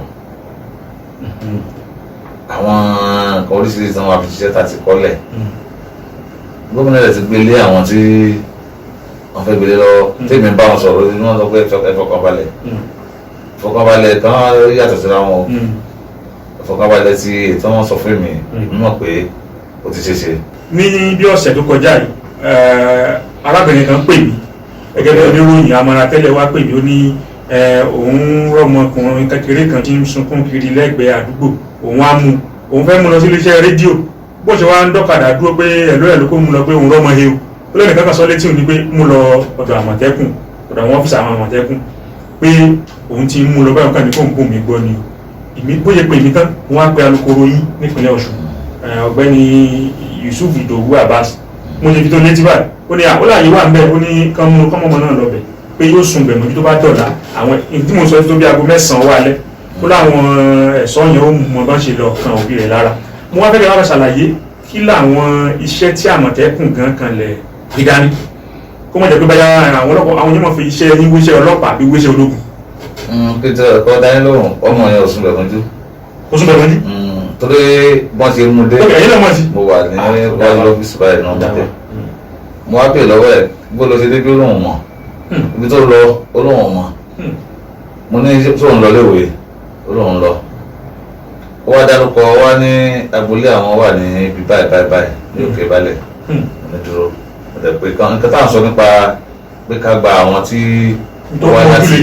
àwọn nǹkan oríṣiríṣi tí wọ́n á fi ṣiṣẹ́ tá a ti kọ́lẹ̀ gómìnà rẹ̀ ti gbélé àwọn tí wọ́n fẹ́ gbélé lọ́wọ́ tèmi bá wọn sọ̀rọ̀ ní wọ́n sọ pé ìfọkànbalẹ̀ kan yàtọ̀ síra wọn ìfọkànbalẹ̀ tí ètò wọn sọ fún mi mọ̀ pé ó ti ṣe ṣe. ní bí ọ̀sẹ̀ tó kọjá yìí arábìnrin kan pè mí gẹ́gẹ́ bí oníròyìn amara tẹ́lẹ̀ wá pè mí ó ní òun rọmọkùnrin kékeré kan tí ń sunkún kiri lẹ́gbẹ̀ẹ́ àdúgbò òun á mú òun fẹ́ mú lọ sí iléeṣẹ́ rédíò bó ṣe wá ń dọ́kadà dúró pé ẹ̀ló kó mú lọ pé òun rọmọ he o ó lẹ́nu kankan sọ létí òun ni pé mú lọ ọ̀dọ̀ Àmọ̀tẹ́kùn ọ̀dọ̀ àwọn ọ́fíìsì àwọn Àmọ̀tẹ́kùn pé òun ti mú lọ báyọ̀ kan ní kóńkó mi gbọ́ ni ìmí bóyá pé èmi tán wọ́n á pe alukoro yín nípínlẹ̀ Ọ̀ṣun ọ̀gbẹ́ni Yusuf Idowu Abbas mo ṣe fi tó létí báyìí ó ní àyè wà ń bẹ̀ ó ní kọ́mọmọ náà lọ bẹ̀ pé yóò sùn bẹ̀ mọ́jú tó bá dọ̀la àwọn tí mo sọ tó bí aago 9 wálẹ̀ ó láwọn ẹ̀ṣọ́ yẹn ó mọ bá ṣe lọ kan òbí rẹ̀ lára mo wá fẹ́ kí wọ́n ṣàlàyé kí làwọn iṣẹ́ tí Àmọ̀tẹ́kùn gan kan lẹ̀ fi dání kó mọ̀ jẹ́ pé báyà àwọn ọlọ́pàá àwọn onímọ̀ fi iṣẹ́ wíṣẹ́ ọlọ́pàá àbí wíṣẹ́ ológun. pété ọkọ dání lóhùn ọmọ yẹn ò sùn bẹ̀ mọ́jú kó sún bẹ̀rẹ̀ mọ́jú. torí wọ́n ti mú dé ẹ̀yin náà mọ̀ sí. mo wà ní wáyé lọ́fíìsì báyìí náà mo dé mo wá pè lọ́wọ́ ẹ̀ gbọ́dọ̀ ṣe dé bí olóhùn mọ̀ ibi tó lọ olóhùn mọ̀ mo ní tó ń lọ léwe olóhùn lọ ó wá dárúkọ wá ní agboolé àwọn wà ní ibi báyìí ní òkè balẹ̀ ní dúró ọ̀dẹ̀ pé nǹkan tá à ń sọ nípa pé ká gba àwọn tí wọ́n wá láti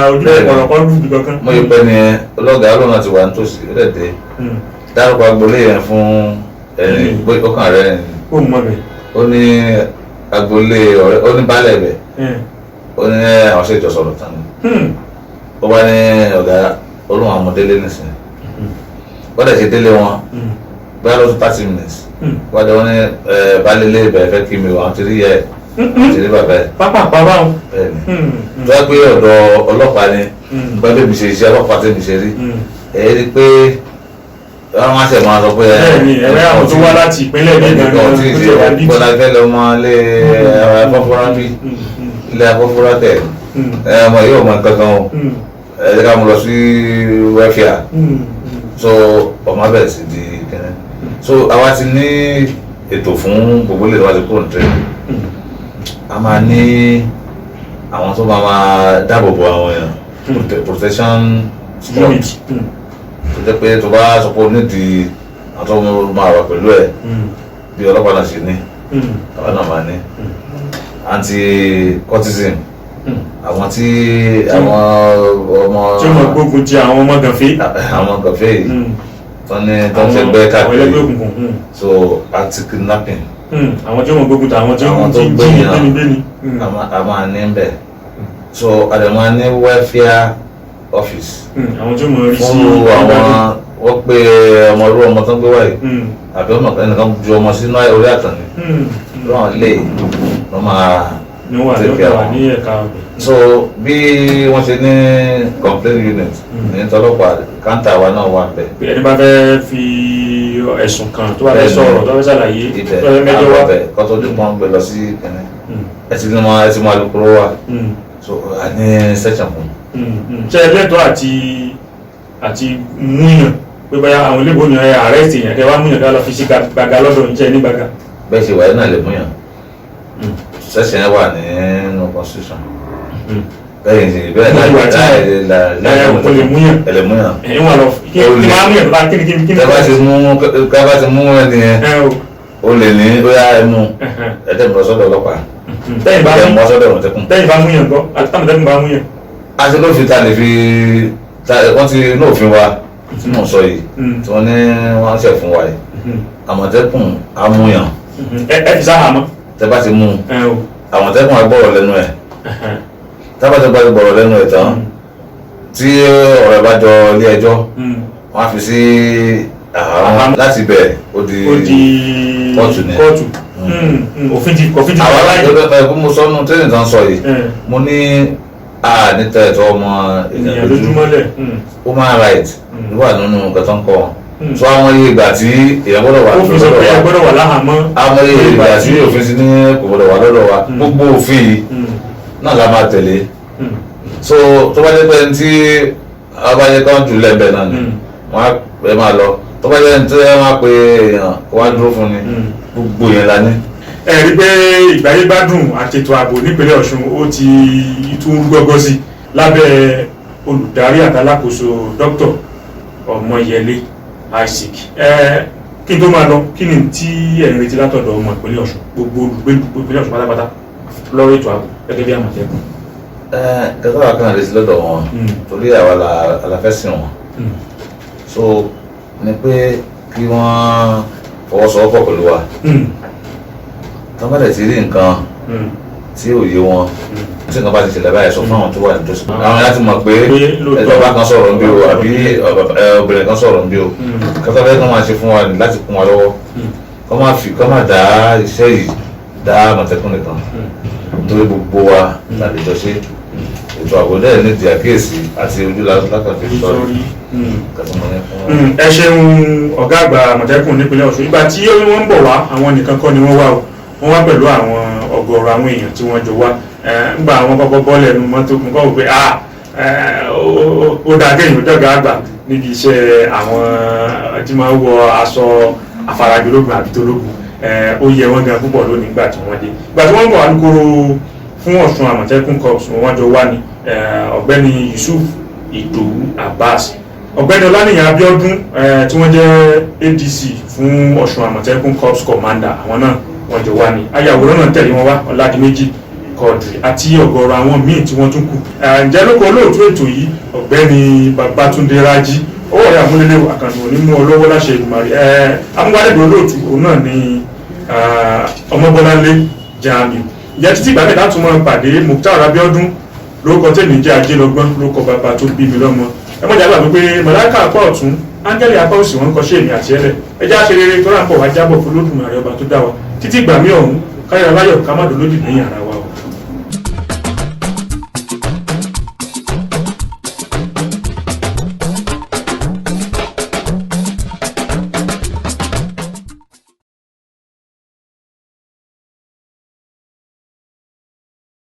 ojúlé ọ̀rọ̀kọ́ lùdì kankan. mo yí pẹ́ ni ọlọ́gàá olóhùn ti wà nítòsí ó dẹ̀ dé dárúkọ agboolé yẹn fún ẹni pé ọkàn rẹ̀ ó mọ̀ mi. ó ní agboolé ọ̀rẹ́ ó ní baálẹ̀ bẹ̀ ó ní àwọn ṣe ìjọ sọ̀rọ̀ tán ni ó bá ní ọ̀gá olóhùn àwọn délé nìsín wọ́n dẹ̀ ṣe délé wọn bóyá lọ́tún 30 minutes wọ́n dẹ̀ wọ́n ní baálé ilé ibẹ̀ fẹ́ kí mi wọ́n ti rí yẹ ti rí bàbá ẹ̀. pápá báwọn. bẹ́ẹ̀ni tó yẹ pé ọ̀dọ̀ ọlọ́pàá ni gbọ́dọ̀ mi ṣe iṣẹ́ ọlọ́pàá tẹ̀mí ṣe rí ẹ̀ rí pé wọ́n á ṣe máa sọ pé bẹ́ẹ̀ni ẹ̀rẹ́ àwọn tó wá láti ìpínlẹ̀ ní ìgbà náà tí ìṣe bọ́lá fẹ́ lọ mọ ilé afọ́fọ́rá bí ilé afọ́fọ́rá tẹ̀ ọmọ yóò mọ nǹkan kan o ẹ̀ ká mo lọ sí wẹ́fíà so ọmọ bẹ̀rẹ̀ sí di kẹ́nẹ́ so àwa ti ní ètò fún gbogbo ilé ìwádìí kúrò ní tẹ́lẹ̀ a máa ní àwọn tó máa dáàbò bo àwọn èèyàn protection unit tó jẹ́ pé tó bá sọ pé o nídìí àwọn tó máa wà pẹ̀lú ẹ̀ bí ọlọ́pàá náà ṣe ní àwọn náà máa ní anti-cultism àwọn tí àwọn ọmọ tí wọ́n gbógun ti àwọn ọmọ gànfẹ́ yìí tó ní tó ń fẹ́ gbẹ́ káàkiri ẹlẹ́gbẹ́ òkùnkùn so anti-kidnapping àwọn tí wọ́n gbógun ti àwọn tí wọ́n ti jí gbéni a máa ní bẹ̀ so a dẹ̀ máa ní welfare office àwọn tí wọ́n rí sí fún àwọn wọ́n pé ọmọ irú ọmọ tó ń gbé wáyé àbí ọmọ ẹnìkan ju ọmọ sínú orí àtàní lọ́wọ́n lè lọ́ máa take care of ní ẹ̀ka ọ̀gbìn. so bí wọ́n ṣe ní complaint unit ní tọ́lọ́pàá káńtà wa náà wà bẹ́ẹ̀. ẹni bá fẹ́ fi ẹ̀sùn kan tó bá fẹ́ sọ̀rọ̀ tó bá fẹ́ ṣàlàyé tó fẹ́ mẹ́jọ wá ibẹ̀ kọ́ tó dín pọ́n gbé lọ sí kẹ́nẹ́ ẹ ti mọ alukoro wa so a ní section fún. ṣe ẹlẹ́tọ̀ọ́ àti múyàn pé báyà àwọn ilé ìbò ní arrest èèyàn kẹ́ wá múyàn ká lọ fi sí gbàgà lọ́dọ̀ níṣẹ́ ní gbàgà. bẹ́ẹ̀ ṣe wáyé náà lè múyàn section yẹn wà nínú constitution bẹ́ẹ̀ ni bẹ́ẹ̀ láyé kò lè múyàn ẹlẹ́múyàn ẹ̀yìn wà lọ kí máa múyàn bá kí ni. kábà ti mú ẹni yẹn o lè ní bóyá ẹ mú ẹ̀ẹ́dẹ̀ mi lọ sọ́dọ̀ ọlọ́pàá tẹ́yìn mọ́ sọ́dọ̀ ọ̀tẹ́kùn. tẹ́yìn bá múyàn gbọ́ àti táwọn bá múyàn. a ti lófin ta lè fi wọ́n ti ní òfin wa tí mò ń sọ yìí tí wọ́n ní wọ́n ṣẹ̀ fún wa yìí àmọ̀tẹ́kùn amúyàn ẹ fi sáà mọ́. tẹ́ bá ti mú àmọ̀tẹ́kùn agbọ́rọ̀ lẹ́nu ẹ̀ tábàtẹ́ bá ti gbọ́rọ̀ lẹ́nu ẹ̀ tán tí ọ̀rọ̀ bá jọ ilé ẹjọ́ wọ́n á fi sí àhámọ́ láti bẹ̀ ó di kóòtù ni. òfin ti àwọn aláìjọba ẹ̀kú mo sọ́nù tẹ́lẹ̀ tán sọ yìí mo ní níta ẹ̀tọ́ ọmọ ènìyàn lójúmọ́lẹ̀ human right ló wà nínú nǹkan tó ń kọ́ wọn so àwọn iye ìgbà tí èèyàn gbọ́dọ̀ wà gbọ́dọ̀ wà láhàámọ́ àwọn iye ìgbà tí òfin sí ní kò gbọ́dọ̀ wà lọ́dọ̀ wa gbogbo òfin yìí náà la máa tẹ̀lé so tó bá jẹ́ pé ẹni tí abájẹ́ kan jù lẹ́bẹ̀ẹ́ náà ni wọ́n á pẹ́ máa lọ tó bá jẹ́ ẹni tí wọ́n á pe èèyàn kó wá dúró fún ni gbogbo yẹn la ní. ẹ rí i pé ìgbáyégbádùn àti ètò ààbò nípínlẹ̀ Ọ̀ṣun ó ti tún gbọ́gbọ́ sí lábẹ́ olùdarí àtàlákòóso Dr. Ọmọyẹlé Isaac kí n tó máa lọ kí ni tí ẹ̀ ń retí látọ̀dọ̀ ọmọ ìpínlẹ̀ Ọ̀ṣun gbogbo olùgbé ìpínlẹ̀ Ọ̀ṣun pátápátá lọ́rọ̀ ètò ààbò gẹ́gẹ́ bí Àmọ̀tẹ́kùn. kẹsàn án kan retí lọ́dọ̀ wọn torí àwa la fẹ́ sìn wọn so ni pé kí wọ́n fọwọ́sowọ́pọ̀ pẹ̀lú wa tọ́mọ̀dé ti rí nǹkan tí ò yé wọn tí nǹkan bá ti ṣẹlẹ̀ báyìí sọ fún àwọn tó wà nítòsí àwọn láti mọ̀ pé ẹ̀dọ́gba kan sọ̀rọ̀ ń bí o àbí obìnrin kan sọ̀rọ̀ ń bí o kẹsàn án kan máa ṣe fún wa láti kún wa lọ́wọ́ kọ́ máa dá iṣẹ́ yìí dá Àmọ̀tẹ́kùn nìkan nítorí gbogbo wa láti jọ ṣe ètò ààbò náà ní di àkíyèsí àti ojú lákàtúntì sọ̀rọ̀ ẹ ṣeun ọ̀gá àgbà Àmọ̀tẹ́kùn nípínlẹ̀ Ọ̀ṣun ìgbà tí wọ́n ń bọ̀ wá àwọn nìkan kọ́ ni wọ́n wá o wọ́n wá pẹ̀lú àwọn ọ̀gọ̀ọ̀rọ̀ àwọn èèyàn tí wọ́n jọ wá ńgbà àwọn kọ́kọ́ bọ́ọ̀lù ẹnu mọ́tò nǹkan wò pé ó dáa kéèyàn dọ́gà àgbà níbi iṣẹ́ àwọn tí máa ń wọ aṣọ afarajológun àbí tológun ó yẹ wọ́n gan púpọ̀ lónìí nígbà tí wọ́n dé ìgbà tí wọ́n bọ̀ alukoro fún Ọ̀ṣun Àmọ̀tẹ́kùn corps wọ́n jọ wá ní ọ̀gbẹ́ni Yusuf Idowu Abbas ọ̀gbẹ́ni Ọláníyàn Abíọ́dún tí wọ́n jẹ́ ADC fún Ọ̀ṣun Àmọ̀tẹ́kùn corps commander àwọn náà wọ́n jọ wá ní ayàwòrán náà tẹ̀lé wọn wá Ọládìméjì Quadri àti ọ̀gọ̀rọ̀ àwọn míì tí wọ́n tún kù ǹjẹ́ lóko olóòtú ètò yìí ọ̀gbẹ́ni Babátúndé Rájí owó rẹ̀ àmúlélé àkàndùn onímú olówó láṣẹ Èdùmàrè amúgbálẹ́gbẹ̀ olóòtú òun náà ni Ọmọbọ́láńlé Jamiu ìyá títí ìgbà mẹ́ta tún máa pàdé Mukhtar Abíọ́dún lórúkọ tèmi jẹ́ Ajélọ́gbọ́n lórúkọ bàbá tó bí mi lọ́mọ ẹ mọ̀jà gbàgbé pé màláíkà apá ọ̀tún áńgẹ́lì apá òsì wọn kọ́ ṣe èmi àti ẹlẹ̀ ẹjẹ́ àṣerere tó ráńpọ̀ wá jábọ̀ fún Olódùmarè ọba tó dá wa títí ìgbà mí ọ̀hún káyọ̀ láyọ̀ ká má dolódì lẹ́yìn ara wa.